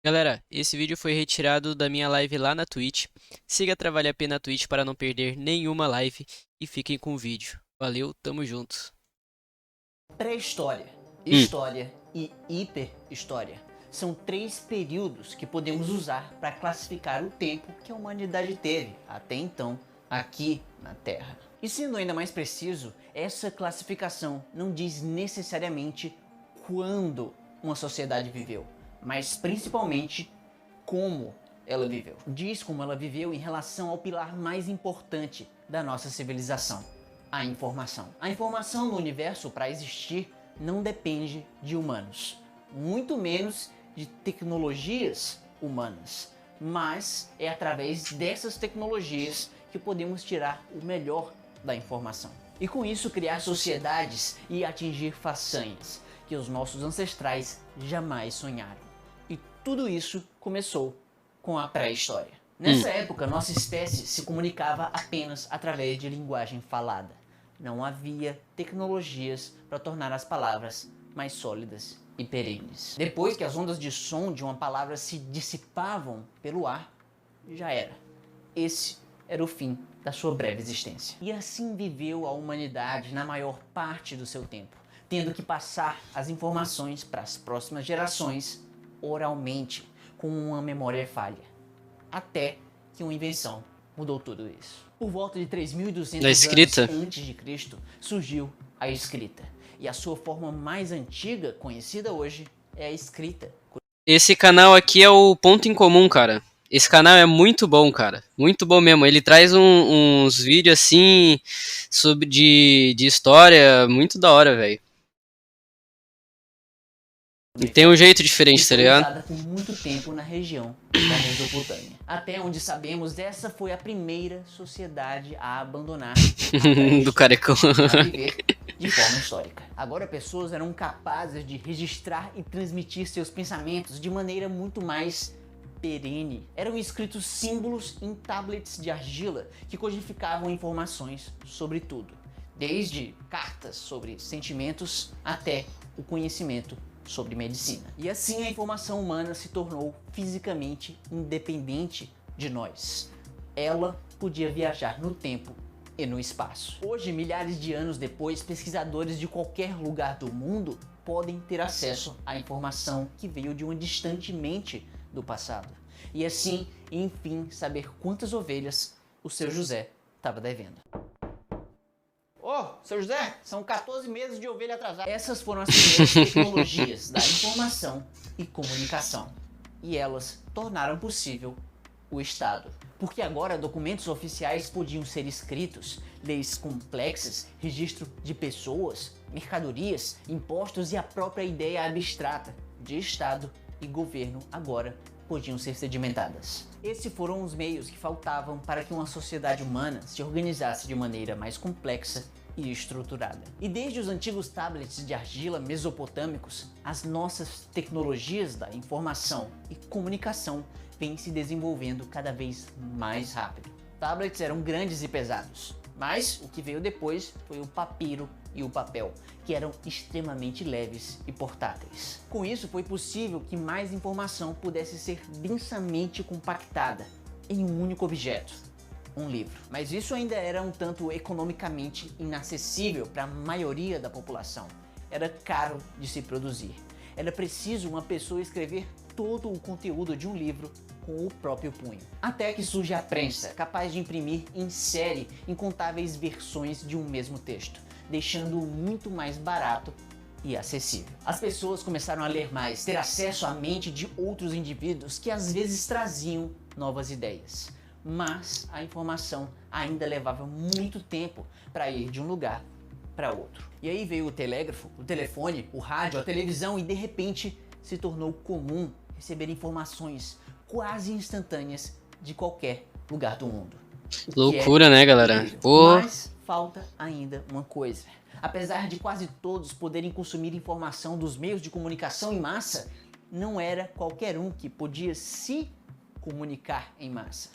Galera, esse vídeo foi retirado da minha live lá na Twitch. Siga a Trabalha P na Twitch para não perder nenhuma live e fiquem com o vídeo. Valeu, tamo junto. Pré-história, Hum, história e hiperhistória são três períodos que podemos usar para classificar o tempo que a humanidade teve até então aqui na Terra. E sendo ainda mais preciso, essa classificação não diz necessariamente quando uma sociedade viveu, mas principalmente como ela viveu. Diz como ela viveu em relação ao pilar mais importante da nossa civilização: a informação. A informação no universo, para existir, não depende de humanos, muito menos de tecnologias humanas, mas é através dessas tecnologias que podemos tirar o melhor da informação. E com isso criar sociedades e atingir façanhas que os nossos ancestrais jamais sonharam. E tudo isso começou com a pré-história. Nessa época, nossa espécie se comunicava apenas através de linguagem falada. Não havia tecnologias para tornar as palavras mais sólidas e perenes. Depois que as ondas de som de uma palavra se dissipavam pelo ar, já era. Esse era o fim da sua breve existência. E assim viveu a humanidade na maior parte do seu tempo, tendo que passar as informações para as próximas gerações oralmente, com uma memória falha. Até que uma invenção mudou tudo isso. Por volta de 3.200 da escrita? anos antes de Cristo, surgiu a escrita. E a sua forma mais antiga, conhecida hoje, é a escrita. Esse canal aqui é o Ponto em Comum, cara. Esse canal é muito bom, cara. Muito bom mesmo. Ele traz uns vídeos assim sobre de história muito da hora, velho. E tem um jeito diferente, tá Foi ligado? usada por muito tempo na região da Mesopotâmia. Até onde sabemos, essa foi a primeira sociedade a abandonar Do carecão. para viver de forma histórica. Agora pessoas eram capazes de registrar e transmitir seus pensamentos de maneira muito mais perene. Eram escritos símbolos em tablets de argila que codificavam informações sobre tudo, desde cartas sobre sentimentos até o conhecimento sobre medicina. E assim a informação humana se tornou fisicamente independente de nós. Ela podia viajar no tempo e no espaço. Hoje, milhares de anos depois, pesquisadores de qualquer lugar do mundo podem ter acesso à informação que veio de uma distante mente do passado. E assim, enfim, saber quantas ovelhas o seu José estava devendo. Seu José, são 14 meses de ovelha atrasada. Essas foram as primeiras tecnologias da informação e comunicação. E elas tornaram possível o Estado. Porque agora documentos oficiais podiam ser escritos, leis complexas, registro de pessoas, mercadorias, impostos e a própria ideia abstrata de Estado e governo agora podiam ser sedimentadas. Esses foram os meios que faltavam para que uma sociedade humana se organizasse de maneira mais complexa e estruturada. E desde os antigos tablets de argila mesopotâmicos, as nossas tecnologias da informação e comunicação vêm se desenvolvendo cada vez mais rápido. Tablets eram grandes e pesados, mas o que veio depois foi o papiro e o papel, que eram extremamente leves e portáteis. Com isso foi possível que mais informação pudesse ser densamente compactada em um único objeto: um livro. Mas isso ainda era um tanto economicamente inacessível para a maioria da população. Era caro de se produzir. Era preciso uma pessoa escrever todo o conteúdo de um livro com o próprio punho. Até que surge a prensa, capaz de imprimir em série incontáveis versões de um mesmo texto, deixando-o muito mais barato e acessível. As pessoas começaram a ler mais, ter acesso à mente de outros indivíduos que às vezes traziam novas ideias. Mas a informação ainda levava muito tempo para ir de um lugar para outro. E aí veio o telégrafo, o telefone, o rádio, a televisão e de repente se tornou comum receber informações quase instantâneas de qualquer lugar do mundo. Loucura, né, galera? Pô. Mas falta ainda uma coisa. Apesar de quase todos poderem consumir informação dos meios de comunicação em massa, não era qualquer um que podia se comunicar em massa.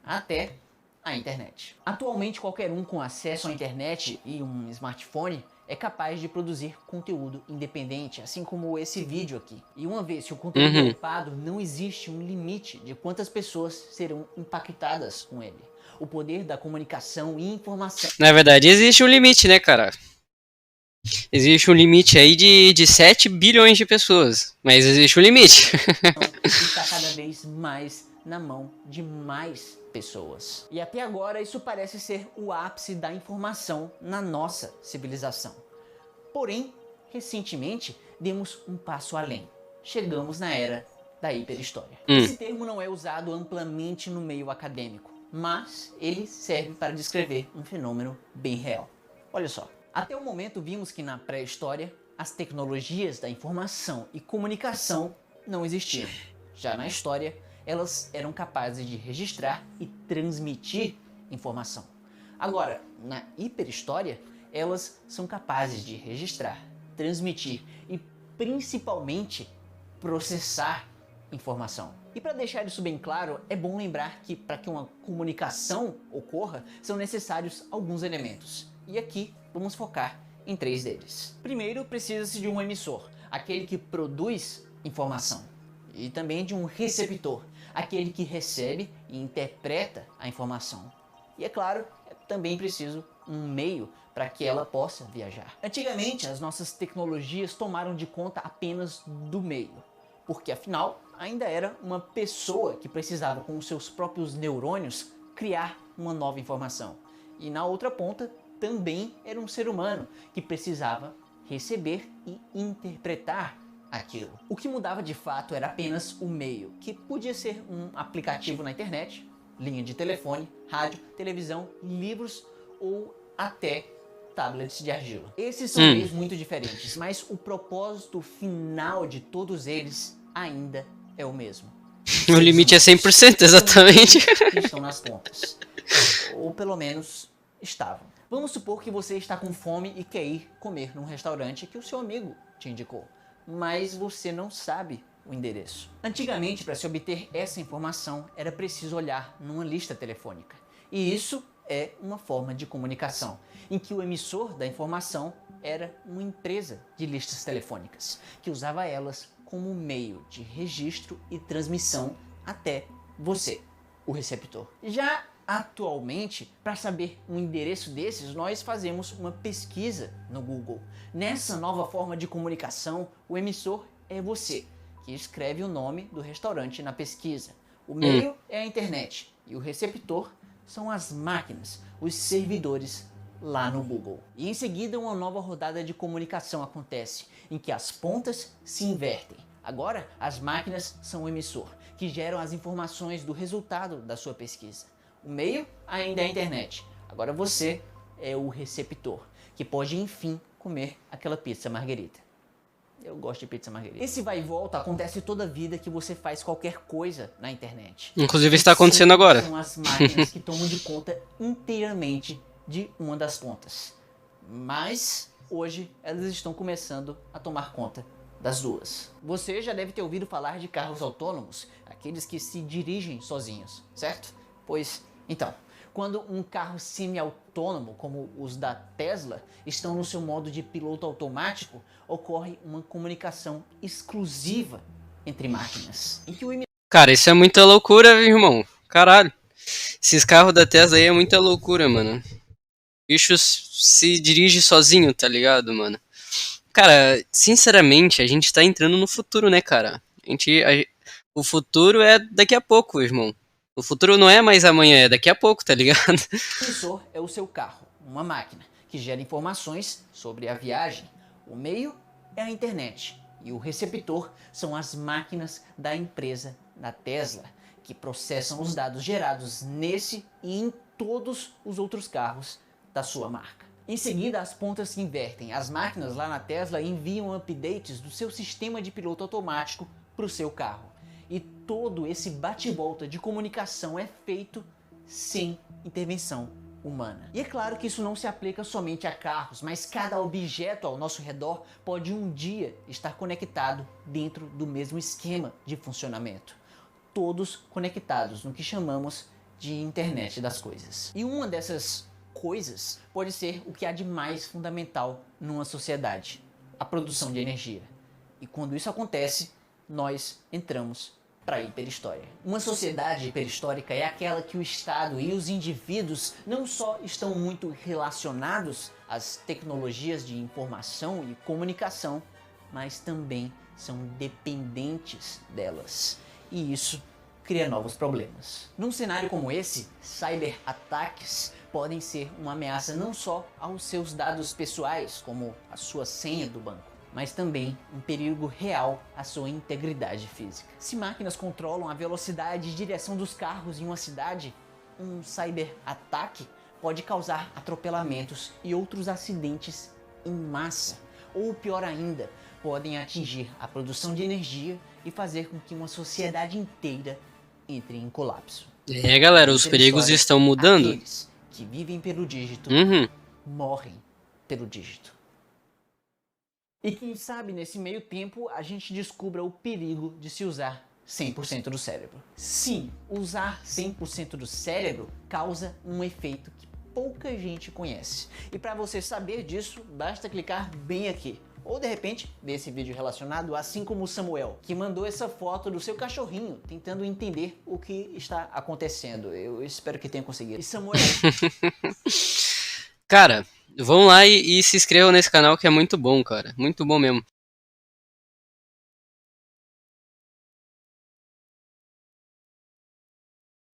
Até a internet. Atualmente, qualquer um com acesso à internet e um smartphone é capaz de produzir conteúdo independente, assim como esse vídeo aqui. E uma vez que o conteúdo é upado, não existe um limite de quantas pessoas serão impactadas com ele. O poder da comunicação e informação... Na verdade, existe um limite, né, cara? Existe um limite aí de 7 bilhões de pessoas, mas existe um limite. está cada vez mais na mão de mais pessoas. E até agora isso parece ser o ápice da informação na nossa civilização. Porém, recentemente demos um passo além. Chegamos na era da hiperhistória. Esse termo não é usado amplamente no meio acadêmico, mas ele serve para descrever um fenômeno bem real. Olha só. Até o momento vimos que na pré-história as tecnologias da informação e comunicação não existiam. Já na história, elas eram capazes de registrar e transmitir informação. Agora, na hiperhistória, elas são capazes de registrar, transmitir e principalmente processar informação. E para deixar isso bem claro, é bom lembrar que para que uma comunicação ocorra, são necessários alguns elementos. E aqui vamos focar em 3 deles. Primeiro, precisa-se de um emissor, aquele que produz informação. E também de um receptor, aquele que recebe e interpreta a informação. E é claro, é também preciso um meio para que ela possa viajar. Antigamente, as nossas tecnologias tomaram de conta apenas do meio, porque afinal, ainda era uma pessoa que precisava, com os seus próprios neurônios, criar uma nova informação. E na outra ponta, também era um ser humano que precisava receber e interpretar aquilo. O que mudava de fato era apenas o meio, que podia ser um aplicativo na internet, linha de telefone, rádio, televisão, livros ou até tablets de argila. Esses são meios muito diferentes, mas o propósito final de todos eles ainda é o mesmo. O limite é 100%, exatamente. Estão nas pontas. Ou pelo menos estavam. Vamos supor que você está com fome e quer ir comer num restaurante que o seu amigo te indicou, mas você não sabe o endereço. Antigamente, para se obter essa informação, era preciso olhar numa lista telefônica. E isso é uma forma de comunicação, em que o emissor da informação era uma empresa de listas telefônicas, que usava elas como meio de registro e transmissão até você, o receptor. Já atualmente, para saber um endereço desses, nós fazemos uma pesquisa no Google. Nessa nova forma de comunicação, o emissor é você, que escreve o nome do restaurante na pesquisa. O meio é a internet e o receptor são as máquinas, os servidores lá no Google. E em seguida uma nova rodada de comunicação acontece, em que as pontas se invertem. Agora as máquinas são o emissor, que geram as informações do resultado da sua pesquisa. O meio ainda é a internet. Agora você é o receptor, que pode enfim comer aquela pizza marguerita. Eu gosto de pizza marguerita. Esse vai e volta acontece toda a vida que você faz qualquer coisa na internet. Inclusive está acontecendo agora. São as máquinas que tomam de conta inteiramente de uma das pontas. Mas hoje elas estão começando a tomar conta das duas. Você já deve ter ouvido falar de carros autônomos, aqueles que se dirigem sozinhos, certo? Pois, então, quando um carro semi-autônomo, como os da Tesla, estão no seu modo de piloto automático, ocorre uma comunicação exclusiva entre máquinas. Em que o Cara, isso é muita loucura, irmão. Caralho. Esses carros da Tesla aí é muita loucura, mano. O bicho se dirige sozinho, tá ligado, mano? Cara, sinceramente, a gente tá entrando no futuro, né, cara? O futuro é daqui a pouco, irmão. O futuro não é mais amanhã, é daqui a pouco, tá ligado? O emissor é o seu carro, uma máquina, que gera informações sobre a viagem. O meio é a internet e o receptor são as máquinas da empresa da Tesla, que processam os dados gerados nesse e em todos os outros carros da sua marca. Em seguida, as pontas se invertem. As máquinas lá na Tesla enviam updates do seu sistema de piloto automático para o seu carro. E todo esse bate-volta de comunicação é feito sem intervenção humana. E é claro que isso não se aplica somente a carros, mas cada objeto ao nosso redor pode um dia estar conectado dentro do mesmo esquema de funcionamento. Todos conectados no que chamamos de internet das coisas. E uma dessas coisas pode ser o que há de mais fundamental numa sociedade a produção de energia. E quando isso acontece, nós entramos para a hiperhistória. Uma sociedade hiperhistórica é aquela que o Estado e os indivíduos não só estão muito relacionados às tecnologias de informação e comunicação, mas também são dependentes delas. E isso cria novos problemas. Num cenário como esse, cyberataques podem ser uma ameaça não só aos seus dados pessoais, como a sua senha do banco, mas também um perigo real à sua integridade física. Se máquinas controlam a velocidade e direção dos carros em uma cidade, um cyberataque pode causar atropelamentos e outros acidentes em massa. Ou pior ainda, podem atingir a produção de energia e fazer com que uma sociedade inteira entre em colapso. É, galera, os perigos estão mudando. Aqueles que vivem pelo dígito morrem pelo dígito. E quem sabe nesse meio tempo a gente descubra o perigo de se usar 100% do cérebro. Sim, usar 100% do cérebro causa um efeito que pouca gente conhece. E para você saber disso, basta clicar bem aqui. Ou de repente, ver esse vídeo relacionado, assim como o Samuel, que mandou essa foto do seu cachorrinho, tentando entender o que está acontecendo. Eu espero que tenha conseguido. E Samuel... Cara, vão lá e se inscrevam nesse canal que é muito bom, cara. Muito bom mesmo.